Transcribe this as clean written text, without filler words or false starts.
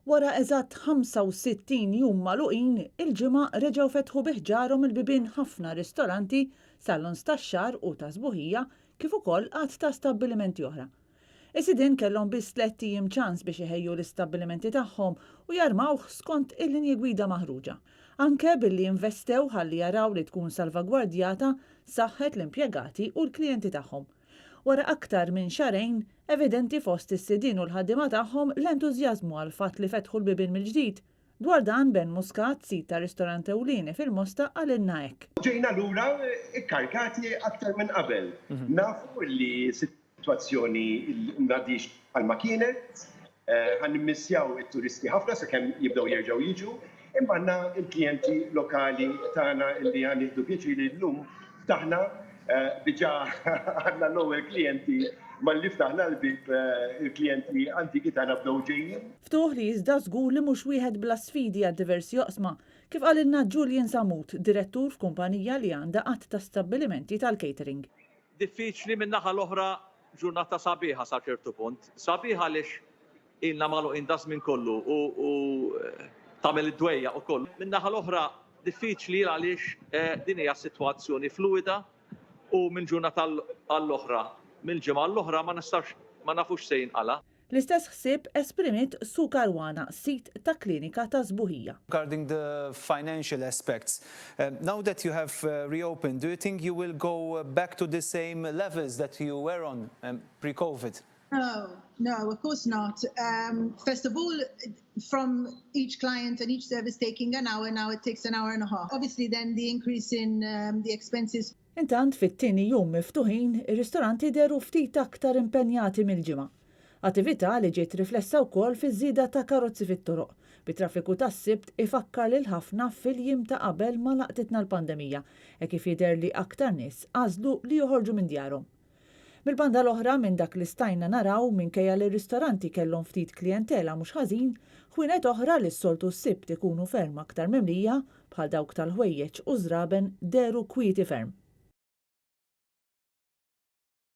Wara eżatt 65 jum magħluqin, il-ġimgħa reġgħu fetħu biħġarhom il-bibien ħafna ristoranti, salons tax-xahar u ta' sbuħija kif ukoll qatt ta' stabbilimenti oħra. Is-sidien kellhom biss 3 ijiem ċans biex iħejju l-istabbilimenti tagħhom u jarmawh skont il-linji gwida maħruġa. Anke billi investew ħalli jaraw li tkun salvagwardjata saħħet l-impjegati u l-klijenti tagħhom. Wara aktar minn xarejn, evidenti fost is-sidien u l-ħaddiema tagħhom l-entużjażmu għal fatt li fetħu l-bibien mill-ġdid. Dwar dan Ben Muscat, sit ta' ristorant ewlieni fil-Mosta għalilna hekk. Ġejna lura ikkarkati aktar minn qabel. Nafu li situazzjoni mnadix għal-ma kienet, ħannimissjaw it-turisti ħafna sakemm jibdew jerġgħu jiġu, imma għandna il-klijenti lokali tagħna li għandhom pjaċir llum ftaħna diġà għandna l-ewwel klijenti malli ftaħna l-bib il-klijenti antiki tagħna bdew ġejjin. Ftuħ li iżda żgur li mhux wieħed bla sfidi għad diversi oqsma, kif qalilna Julian Samut, direttur f'kumpanija li għandha qatt ta' stabbilimenti tal-catering. Diffiċli min-naħa l-oħra ġurnata sabiħa sa ċertu punt. Sabiħa għaliex ilna magħluqin da żmien kollu u tagħmel id-dwejja ukoll. Min-naħa l-oħra diffiċli għaliex din hija sitwazzjoni fluida u minn ġurnata għall-oħra, mill-ġimgħa l-oħra ma nafux se jinqala. L-istess ħsieb esprimit Su Karwana, sit ta' klinika ta' sbuħija. Regarding the financial aspects, now that you have reopened, do you think you will go back to the same levels that you were on pre-COVID? No, of course not. First of all, from each client and each service taking an hour, now it takes an hour and a half. Obviously then the increase in the expenses. Intant fit-tieni jum miftuħin, ir-ristoranti deru ftit aktar impenjati mill-ġimgħa. Attività li ġiet riflessa wkoll fiż-żieda ta' karozzi fit-toroq. Bit-traffiku tas-sibt ifakkar lil ħafna fil-jiem ta' qabel ma laqtitna l-pandemija, e kif jidher li aktar nies għażlu li joħorġu minn djarhom. Mill-banda l-oħra minn dak li stajna naraw minkejja li r-ristoranti kellhom ftit klijentela mhux ħażin, ħwienet oħra li s-soltu s-sibt ikunu ferm aktar mimlija bħal dawk tal-ħwejjeġ u żraben deru kwieti ferm.